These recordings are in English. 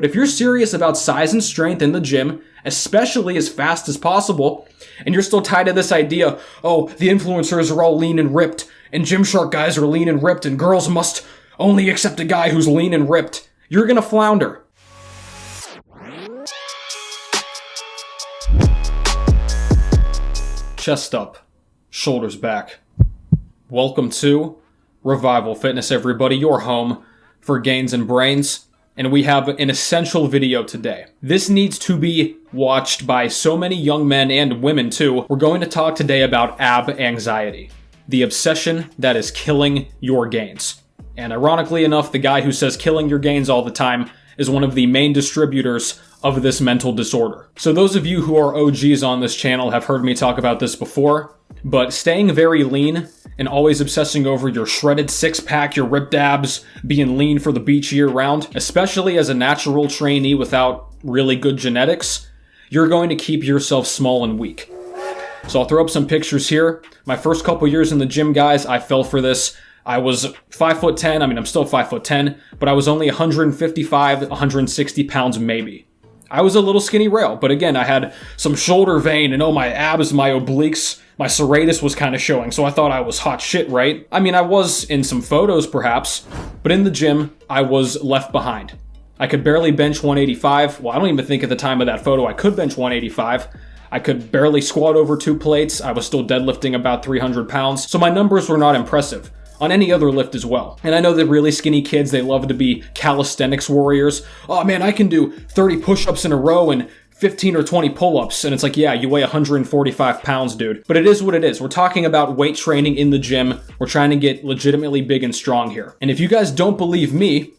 But if you're serious about size and strength in the gym, especially as fast as possible, and you're still tied to this idea, oh, the influencers are all lean and ripped, and Gymshark guys are lean and ripped, and girls must only accept a guy who's lean and ripped, you're gonna flounder. Chest up, shoulders back. Welcome to Revival Fitness, everybody, your home for gains and brains. And we have an essential video today. This needs to be watched by so many young men and women too. We're going to talk today about ab anxiety, the obsession that is killing your gains. And ironically enough, the guy who says killing your gains all the time is one of the main distributors of this mental disorder. So those of you who are OGs on this channel have heard me talk about this before, but staying very lean and always obsessing over your shredded six-pack, your ripped abs, being lean for the beach year-round, especially as a natural trainee without really good genetics, you're going to keep yourself small and weak. So I'll throw up some pictures here. My first couple years in the gym, guys, I fell for this. I was 5'10", I'm still 5'10", but I was only 155, 160 pounds maybe. I was a little skinny rail, but again, I had some shoulder vein and my abs, my obliques, my serratus was kind of showing, so I thought I was hot shit, right? I was in some photos perhaps, but in the gym, I was left behind. I could barely bench 185. Well, I don't even think at the time of that photo I could bench 185. I could barely squat over 2 plates. I was still deadlifting about 300 pounds, so my numbers were not impressive on any other lift as well. And I know that really skinny kids, they love to be calisthenics warriors. Oh man, I can do 30 push-ups in a row and 15 or 20 pull-ups. And it's like, yeah, you weigh 145 pounds, dude. But it is what it is. We're talking about weight training in the gym. We're trying to get legitimately big and strong here. And if you guys don't believe me,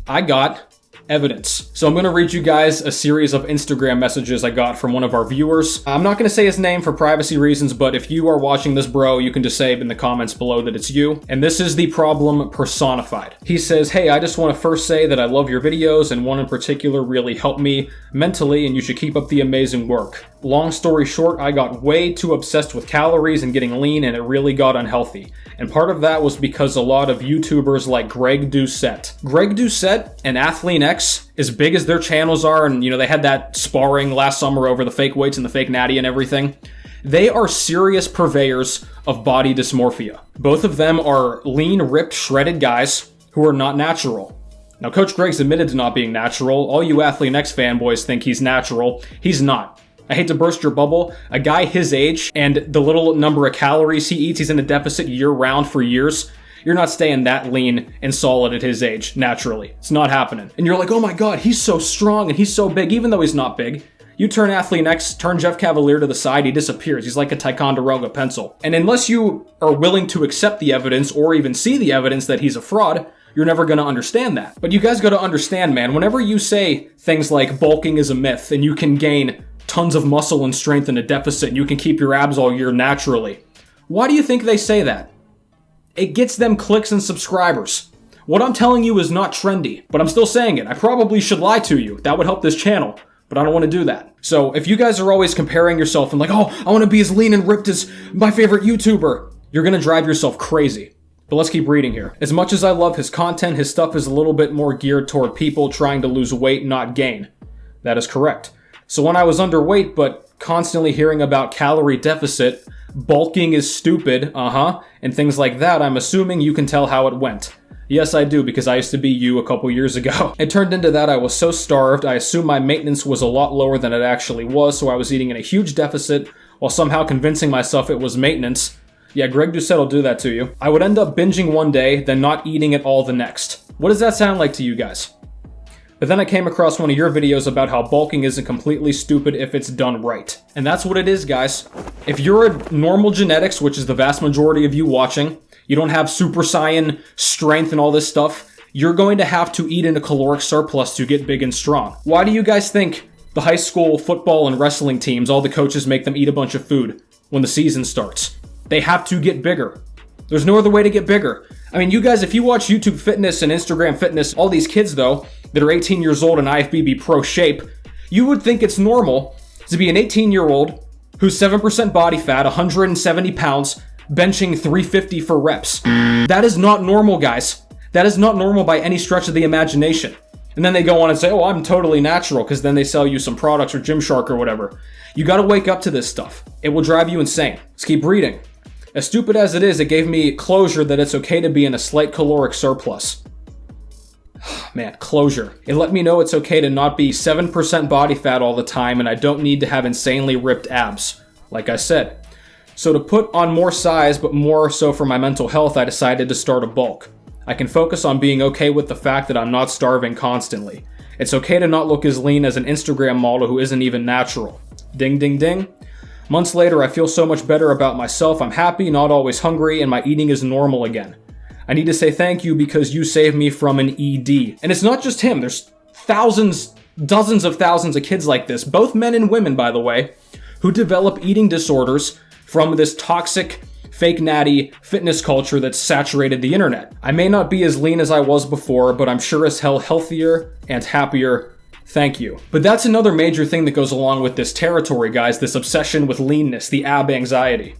I got evidence. So I'm going to read you guys a series of Instagram messages I got from one of our viewers. I'm not going to say his name for privacy reasons, but if you are watching this, bro, you can just say in the comments below that it's you. And this is the problem personified. He says, hey, I just want to first say that I love your videos, and one in particular really helped me mentally, and you should keep up the amazing work. Long story short, I got way too obsessed with calories and getting lean, and it really got unhealthy. And part of that was because a lot of YouTubers like Greg Doucette. Greg Doucette and Athlean, as big as their channels are, and they had that sparring last summer over the fake weights and the fake natty and everything, they are serious purveyors of body dysmorphia. Both of them are lean, ripped, shredded guys who are not natural. Now, Coach Greg's admitted to not being natural. All you Athlean fanboys think he's natural. He's not. I hate to burst your bubble. A guy his age and the little number of calories he eats, he's in a deficit year-round for years. You're not staying that lean and solid at his age, naturally. It's not happening. And you're like, oh my god, he's so strong and he's so big, even though he's not big. You turn Athlean, turn Jeff Cavalier to the side, he disappears. He's like a Ticonderoga pencil. And unless you are willing to accept the evidence or even see the evidence that he's a fraud, you're never going to understand that. But you guys got to understand, man, whenever you say things like bulking is a myth and you can gain tons of muscle and strength in a deficit and you can keep your abs all year naturally, why do you think they say that? It gets them clicks and subscribers. What I'm telling you is not trendy, but I'm still saying it. I probably should lie to you. That would help this channel, but I don't want to do that. So if you guys are always comparing yourself and like, oh, I want to be as lean and ripped as my favorite YouTuber, you're going to drive yourself crazy. But let's keep reading here. As much as I love his content, his stuff is a little bit more geared toward people trying to lose weight, not gain. That is correct. So when I was underweight, but constantly hearing about calorie deficit, bulking is stupid, and things like that, I'm assuming you can tell how it went. Yes, I do, because I used to be you a couple years ago. It turned into that I was so starved, I assumed my maintenance was a lot lower than it actually was, so I was eating in a huge deficit while somehow convincing myself it was maintenance. Yeah, Greg Doucette will do that to you. I would end up binging one day, then not eating at all the next. What does that sound like to you guys? But then I came across one of your videos about how bulking isn't completely stupid if it's done right. And that's what it is, guys. If you're a normal genetics, which is the vast majority of you watching, you don't have super saiyan strength and all this stuff, you're going to have to eat in a caloric surplus to get big and strong. Why do you guys think the high school football and wrestling teams, all the coaches make them eat a bunch of food when the season starts? They have to get bigger. There's no other way to get bigger. You guys, if you watch YouTube fitness and Instagram fitness, all these kids though, that are 18 years old in IFBB pro shape, you would think it's normal to be an 18-year-old who's 7% body fat, 170 pounds, benching 350 for reps. That is not normal, guys. That is not normal by any stretch of the imagination. And then they go on and say, oh, I'm totally natural, because then they sell you some products or Gymshark or whatever. You gotta wake up to this stuff. It will drive you insane. Let's keep reading. As stupid as it is, it gave me closure that it's okay to be in a slight caloric surplus. Man, closure. It let me know it's okay to not be 7% body fat all the time, and I don't need to have insanely ripped abs, like I said. So to put on more size, but more so for my mental health, I decided to start a bulk. I can focus on being okay with the fact that I'm not starving constantly. It's okay to not look as lean as an Instagram model who isn't even natural. Ding, ding, ding. Months later, I feel so much better about myself. I'm happy, not always hungry, and my eating is normal again. I need to say thank you because you saved me from an ED. And it's not just him. There's thousands, dozens of thousands of kids like this, both men and women, by the way, who develop eating disorders from this toxic, fake natty fitness culture that's saturated the internet. I may not be as lean as I was before, but I'm sure as hell healthier and happier. Thank you. But that's another major thing that goes along with this territory, guys, this obsession with leanness, the ab anxiety.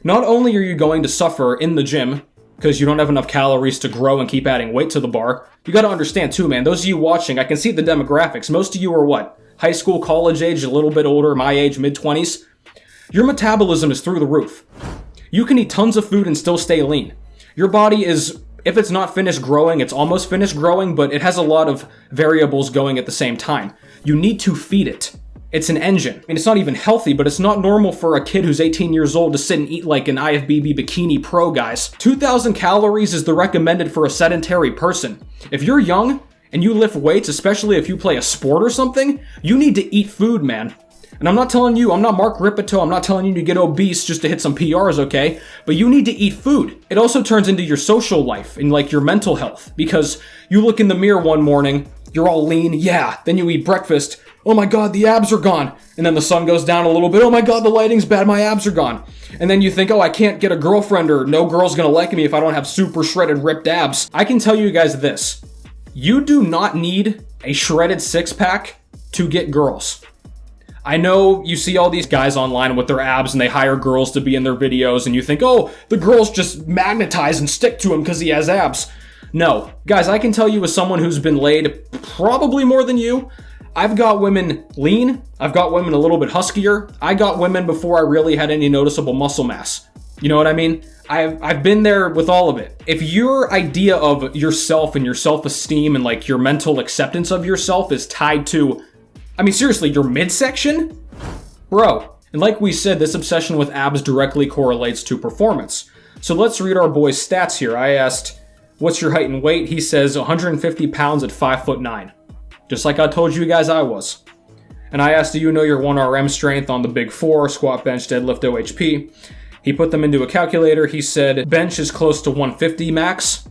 Not only are you going to suffer in the gym, because you don't have enough calories to grow and keep adding weight to the bar, you gotta understand too, man, those of you watching, I can see the demographics. Most of you are what? High school, college age, a little bit older, my age, mid-20s. Your metabolism is through the roof. You can eat tons of food and still stay lean. Your body is, if it's not finished growing, it's almost finished growing, but it has a lot of variables going at the same time. You need to feed it. It's an engine. I mean, it's not even healthy, but it's not normal for a kid who's 18 years old to sit and eat like an IFBB bikini pro, guys. 2,000 calories is the recommended for a sedentary person. If you're young and you lift weights, especially if you play a sport or something, you need to eat food, man. And I'm not telling you, I'm not Mark Ripito, I'm not telling you to get obese just to hit some PRs, okay? But you need to eat food. It also turns into your social life and like your mental health, because you look in the mirror one morning, you're all lean, yeah, then you eat breakfast, oh my god, the abs are gone. And then the sun goes down a little bit, oh my god, the lighting's bad, my abs are gone. And then you think, oh, I can't get a girlfriend, or no girl's gonna like me if I don't have super shredded, ripped abs. I can tell you guys this. You do not need a shredded six-pack to get girls. I know you see all these guys online with their abs and they hire girls to be in their videos and you think, oh, the girls just magnetize and stick to him because he has abs. No. Guys, I can tell you as someone who's been laid probably more than you, I've got women lean, I've got women a little bit huskier, I got women before I really had any noticeable muscle mass. You know what I mean? I've been there with all of it. If your idea of yourself and your self-esteem and like your mental acceptance of yourself is tied to, I mean, seriously, your midsection? Bro. And like we said, this obsession with abs directly correlates to performance. So let's read our boy's stats here. I asked, what's your height and weight? He says 150 pounds at 5'9". Just like I told you guys I was. And I asked, do you know your 1RM strength on the big four, squat, bench, deadlift, OHP? He put them into a calculator. He said bench is close to 150 max.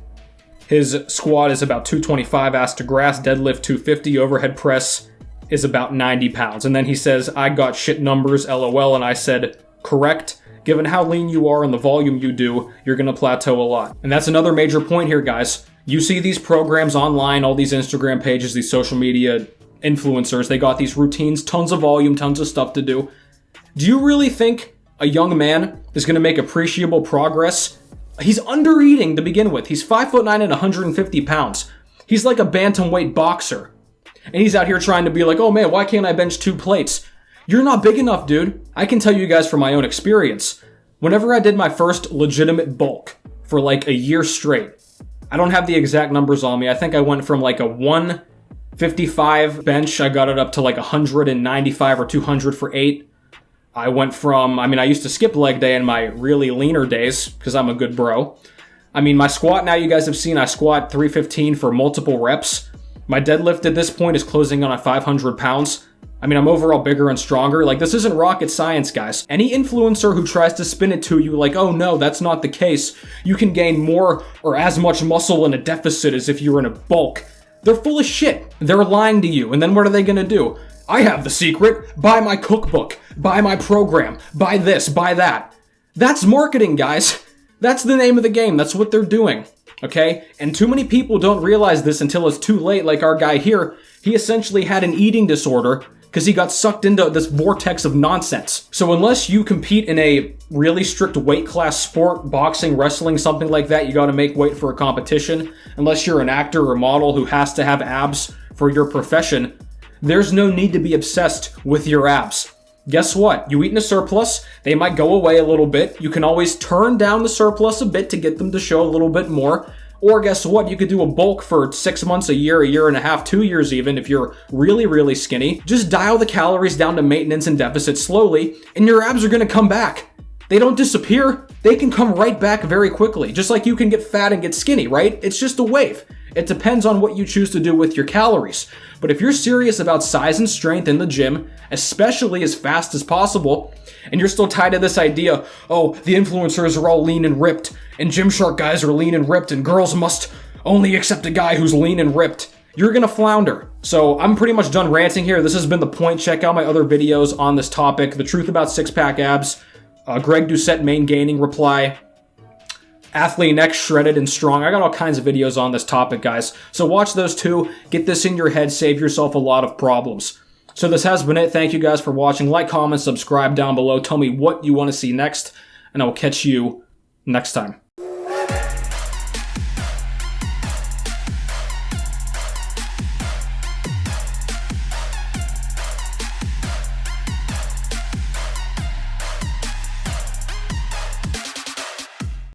His squat is about 225 ass to grass, deadlift 250, overhead press is about 90 pounds. And then he says, I got shit numbers, LOL. And I said, correct. Given how lean you are and the volume you do, you're going to plateau a lot. And that's another major point here, guys. You see these programs online, all these Instagram pages, these social media influencers, they got these routines, tons of volume, tons of stuff to do. Do you really think a young man is going to make appreciable progress? He's under eating to begin with. He's 5'9" and 150 pounds. He's like a bantamweight boxer. And he's out here trying to be like, oh man, why can't I bench 2 plates? You're not big enough, dude. I can tell you guys from my own experience. Whenever I did my first legitimate bulk for like a year straight, I don't have the exact numbers on me. I think I went from like a 155 bench. I got it up to like 195 or 200 for 8. I went from, I used to skip leg day in my really leaner days because I'm a good bro. My squat now you guys have seen, I squat 315 for multiple reps. My deadlift at this point is closing on at 500 pounds. I'm overall bigger and stronger. Like, this isn't rocket science, guys. Any influencer who tries to spin it to you like, oh no, that's not the case. You can gain more or as much muscle in a deficit as if you're in a bulk. They're full of shit. They're lying to you. And then what are they gonna do? I have the secret. Buy my cookbook. Buy my program. Buy this. Buy that. That's marketing, guys. That's the name of the game. That's what they're doing. okay? And too many people don't realize this until it's too late, like our guy here. He essentially had an eating disorder because he got sucked into this vortex of nonsense. So unless you compete in a really strict weight class sport, boxing, wrestling, something like that, you gotta make weight for a competition. Unless you're an actor or model who has to have abs for your profession, there's no need to be obsessed with your abs. Guess what? You eat in a surplus, they might go away a little bit. You can always turn down the surplus a bit to get them to show a little bit more. Or guess what? You could do a bulk for 6 months, a year and a half, 2 years even, if you're really, really skinny. Just dial the calories down to maintenance and deficit slowly, and your abs are gonna come back. They don't disappear. They can come right back very quickly. Just like you can get fat and get skinny, right? It's just a wave. It depends on what you choose to do with your calories. But if you're serious about size and strength in the gym, especially as fast as possible, and you're still tied to this idea, oh, the influencers are all lean and ripped, and Gymshark guys are lean and ripped, and girls must only accept a guy who's lean and ripped, you're gonna flounder. So I'm pretty much done ranting here. This has been The Point. Check out my other videos on this topic. The Truth About Six-Pack Abs, Greg Doucette Maingaining reply, Athlean X shredded and strong. I got all kinds of videos on this topic, guys. So watch those too. Get this in your head. Save yourself a lot of problems. So this has been it. Thank you guys for watching. Like, comment, subscribe down below. Tell me what you want to see next, and I will catch you next time.